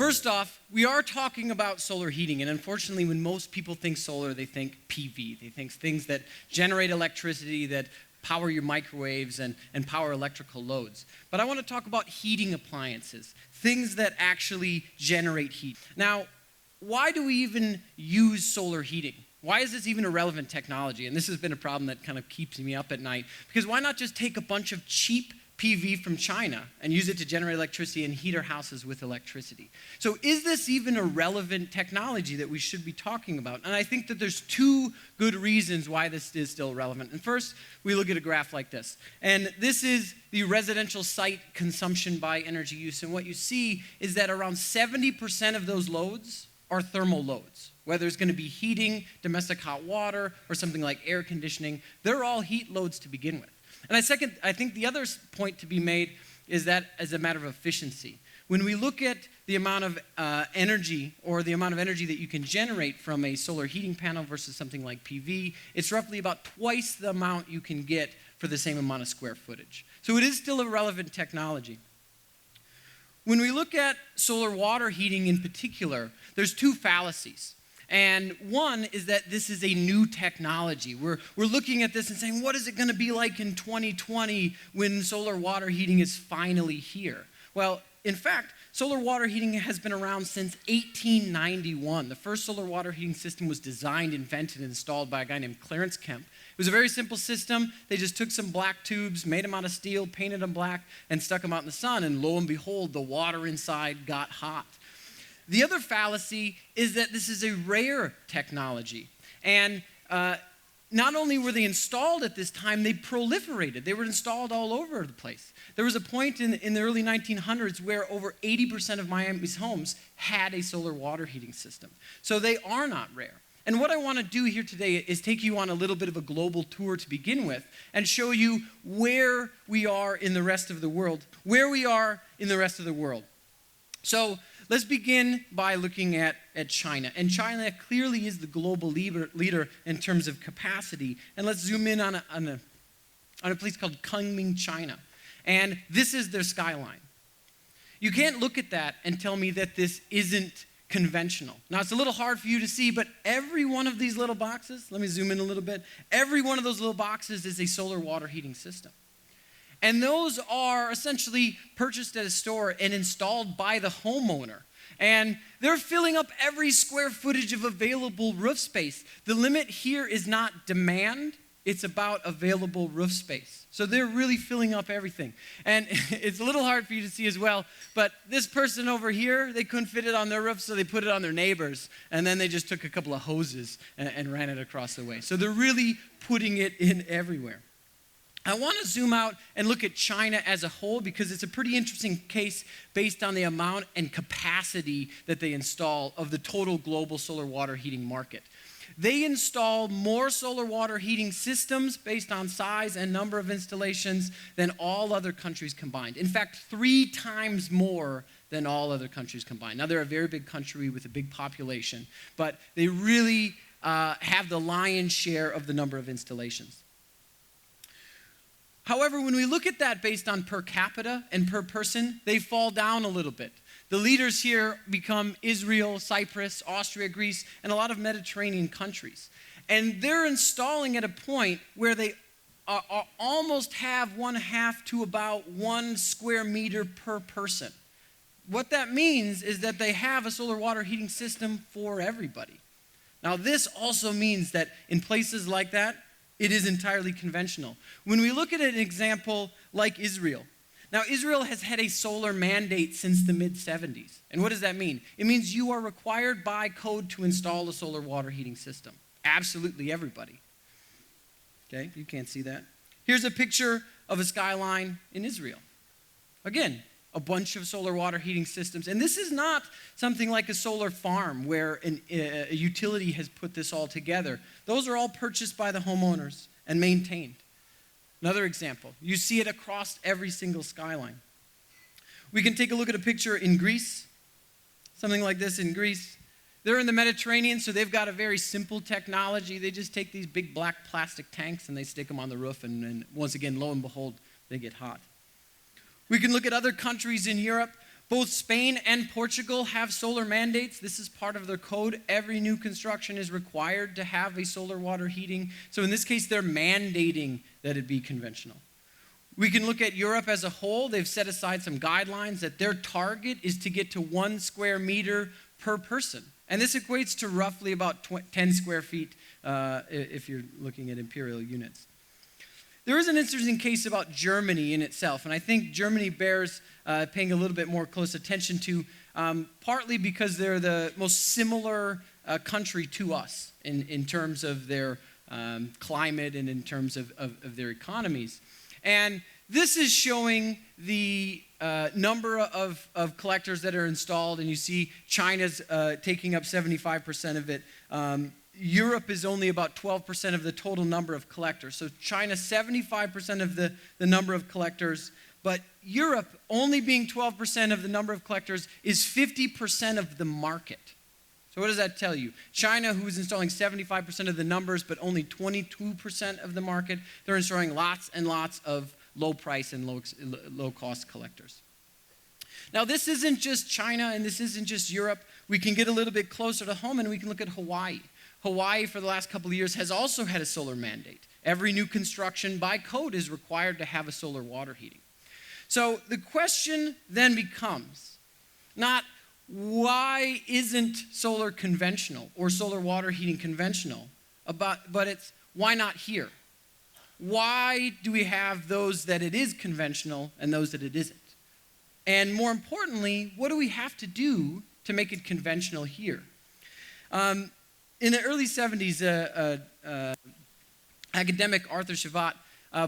First off, we are talking about solar heating, and unfortunately, when most people think solar, they think PV. They think things that generate electricity, that power your microwaves and power electrical loads. But I want to talk about heating appliances, things that actually generate heat. Now, why do we even use solar heating? Why is this even a relevant technology? And this has been a problem that kind of keeps me up at night. Because why not just take a bunch of cheap PV from China and use it to generate electricity and heat our houses with electricity? So is this even a relevant technology that we should be talking about? And I think that there's two good reasons why this is still relevant. And first, we look at a graph like this. And this is the residential site consumption by energy use. And what you see is that around 70% of those loads are thermal loads. Whether it's going to be heating, domestic hot water, or something like air conditioning, they're all heat loads to begin with. And I think the other point to be made is that as a matter of efficiency. When we look at the amount of energy or the amount of energy that you can generate from a solar heating panel versus something like PV, it's roughly about twice the amount you can get for the same amount of square footage. So it is still a relevant technology. When we look at solar water heating in particular, there's two fallacies. And one is that this is a new technology. We're looking at this and saying, what is it going to be like in 2020 when solar water heating is finally here? Well, in fact, solar water heating has been around since 1891. The first solar water heating system was designed, invented, and installed by a guy named Clarence Kemp. It was a very simple system. They just took some black tubes, made them out of steel, painted them black, and stuck them out in the sun. And lo and behold, the water inside got hot. The other fallacy is that this is a rare technology. And not only were they installed at this time, they proliferated. They were installed all over the place. There was a point in the early 1900s where over 80% of Miami's homes had a solar water heating system. So they are not rare. And what I want to do here today is take you on a little bit of a global tour to begin with and show you where we are in the rest of the world. So let's begin by looking at China. And China clearly is the global leader in terms of capacity. And let's zoom in on a place called Kunming, China. And this is their skyline. You can't look at that and tell me that this isn't conventional. Now, it's a little hard for you to see, but every one of these little boxes, let me zoom in a little bit, every one of those little boxes is a solar water heating system. And those are essentially purchased at a store and installed by the homeowner. And they're filling up every square footage of available roof space. The limit here is not demand, it's about available roof space. So they're really filling up everything. And it's a little hard for you to see as well, but this person over here, they couldn't fit it on their roof, so they put it on their neighbors. And then they just took a couple of hoses and ran it across the way. So they're really putting it in everywhere. I want to zoom out and look at China as a whole because it's a pretty interesting case based on the amount and capacity that they install of the total global solar water heating market. They install more solar water heating systems based on size and number of installations than all other countries combined. In fact, 3 times more than all other countries combined. Now, they're a very big country with a big population, but they really have the lion's share of the number of installations. However, when we look at that based on per capita and per person, they fall down a little bit. The leaders here become Israel, Cyprus, Austria, Greece, and a lot of Mediterranean countries. And they're installing at a point where they almost have 1/2 to about 1 square meter per person. What that means is that they have a solar water heating system for everybody. Now, this also means that in places like that, it is entirely conventional. When we look at an example like Israel, now Israel has had a solar mandate since the mid-70s. And what does that mean? It means you are required by code to install a solar water heating system. Absolutely everybody. Okay, you can't see that. Here's a picture of a skyline in Israel. Again, a bunch of solar water heating systems. And this is not something like a solar farm where a utility has put this all together. Those are all purchased by the homeowners and maintained. Another example, you see it across every single skyline. We can take a look at a picture in Greece, something like this in Greece. They're in the Mediterranean, so they've got a very simple technology. They just take these big black plastic tanks and they stick them on the roof, and once again, lo and behold, they get hot. We can look at other countries in Europe Both Spain and Portugal have solar mandates. This is part of their code. Every new construction is required to have a solar water heating. So in this case, they're mandating that it be conventional. We can look at Europe as a whole. They've set aside some guidelines that their target is to get to 1 square meter per person. And this equates to roughly about 10 square feet if you're looking at imperial units. There is an interesting case about Germany in itself, and I think Germany bears paying a little bit more close attention to, partly because they're the most similar country to us in terms of their climate and in terms of their economies. And this is showing the number of collectors that are installed, and you see China's taking up 75% of it. Europe is only about 12% of the total number of collectors. So China, 75% of the number of collectors, but Europe, only being 12% of the number of collectors, is 50% of the market. So what does that tell you? China, who is installing 75% of the numbers, but only 22% of the market, they're installing lots and lots of low price and low cost collectors. Now, this isn't just China and this isn't just Europe. We can get a little bit closer to home and we can look at Hawaii. Hawaii, for the last couple of years, has also had a solar mandate. Every new construction by code is required to have a solar water heating. So the question then becomes not why isn't solar conventional or solar water heating conventional, but it's why not here? Why do we have those that it is conventional and those that it isn't? And more importantly, what do we have to do to make it conventional here? In the early 70s, academic Arthur Shavat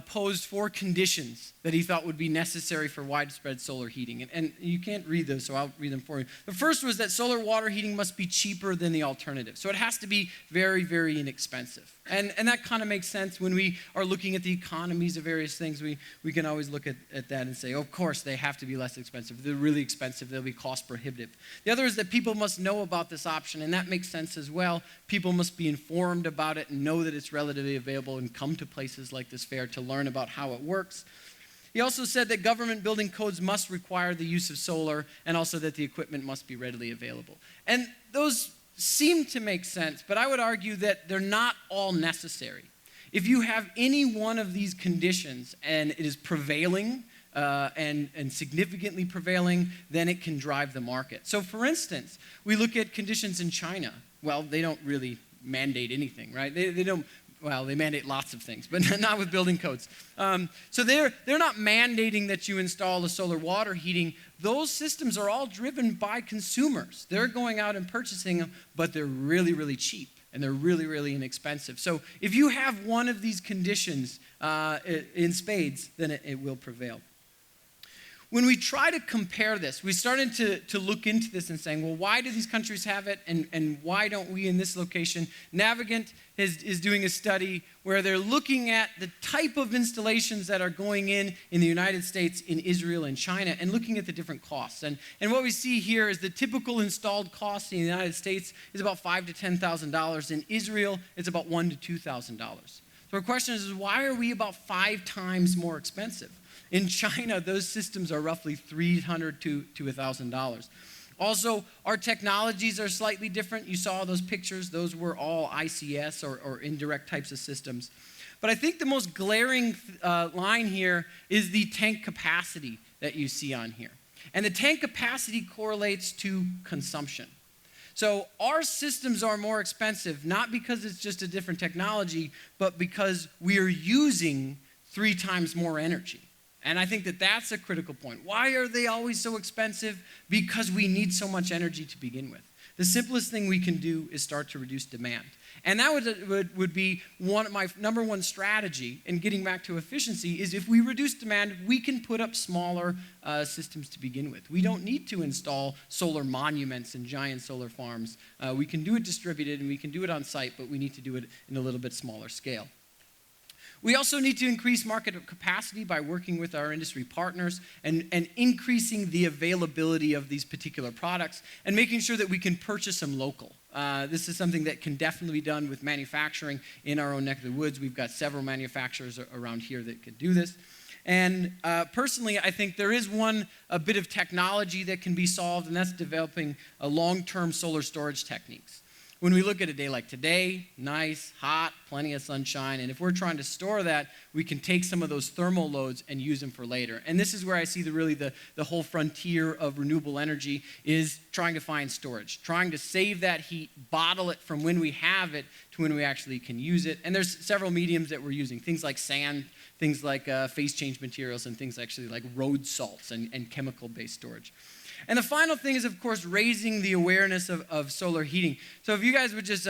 posed 4 conditions that he thought would be necessary for widespread solar heating. And you can't read those, so I'll read them for you. The first was that solar water heating must be cheaper than the alternative. So it has to be very, very inexpensive. And that kind of makes sense when we are looking at the economies of various things. We can always look at that and say, oh, of course, they have to be less expensive. If they're really expensive, they'll be cost prohibitive. The other is that people must know about this option, and that makes sense as well. People must be informed about it and know that it's relatively available and come to places like this fair to learn about how it works. He also said that government building codes must require the use of solar and also that the equipment must be readily available. And those seem to make sense, but I would argue that they're not all necessary. If you have any one of these conditions and it is prevailing and significantly prevailing, then it can drive the market. So for instance, we look at conditions in China. Well, they don't really mandate anything, right? They don't. Well, they mandate lots of things, but not with building codes. So they're not mandating that you install a solar water heating. Those systems are all driven by consumers. They're going out and purchasing them, but they're really, really cheap, and they're really, really inexpensive. So if you have one of these conditions in spades, then it will prevail. When we try to compare this, we started to look into this and saying, well, why do these countries have it and why don't we in this location? Navigant is doing a study where they're looking at the type of installations that are going in the United States, in Israel, and China, and looking at the different costs. And what we see here is the typical installed cost in the United States is about $5,000 to $10,000. In Israel, it's about $1,000 to $2,000. So our question is, why are we about 5 times more expensive? In China, those systems are roughly $300 to $1,000. Also, our technologies are slightly different. You saw those pictures. Those were all ICS or indirect types of systems. But I think the most glaring line here is the tank capacity that you see on here. And the tank capacity correlates to consumption. So our systems are more expensive, not because it's just a different technology, but because we are using 3 times more energy. And I think that that's a critical point. Why are they always so expensive? Because we need so much energy to begin with. The simplest thing we can do is start to reduce demand. And that would be my number one strategy in getting back to efficiency is if we reduce demand, we can put up smaller systems to begin with. We don't need to install solar monuments and giant solar farms. We can do it distributed and we can do it on site, but we need to do it in a little bit smaller scale. We also need to increase market capacity by working with our industry partners and increasing the availability of these particular products and making sure that we can purchase them local. This is something that can definitely be done with manufacturing in our own neck of the woods. We've got several manufacturers around here that can do this. And personally, I think there is a bit of technology that can be solved, and that's developing a long-term solar storage techniques. When we look at a day like today, nice, hot, plenty of sunshine, and if we're trying to store that, we can take some of those thermal loads and use them for later. And this is where I see the whole frontier of renewable energy is trying to find storage, trying to save that heat, bottle it from when we have it to when we actually can use it. And there's several mediums that we're using, things like sand, things like phase change materials, and things actually like road salts and chemical-based storage. And the final thing is, of course, raising the awareness of solar heating. So if you guys would just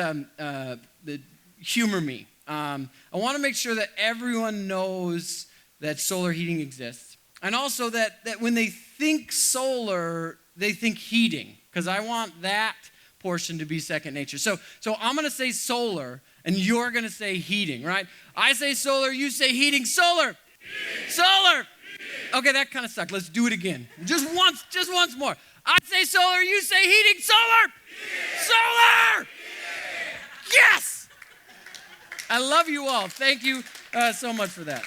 humor me. I want to make sure that everyone knows that solar heating exists. And also that when they think solar, they think heating, because I want that portion to be second nature. So I'm going to say solar, and you're going to say heating, right? I say solar, you say heating. Solar! Heating. Solar! Okay, that kind of sucked. Let's do it again. Just once more. I say solar, you say heating. Solar! Heating. Solar! Heating. Yes! I love you all. Thank you so much for that.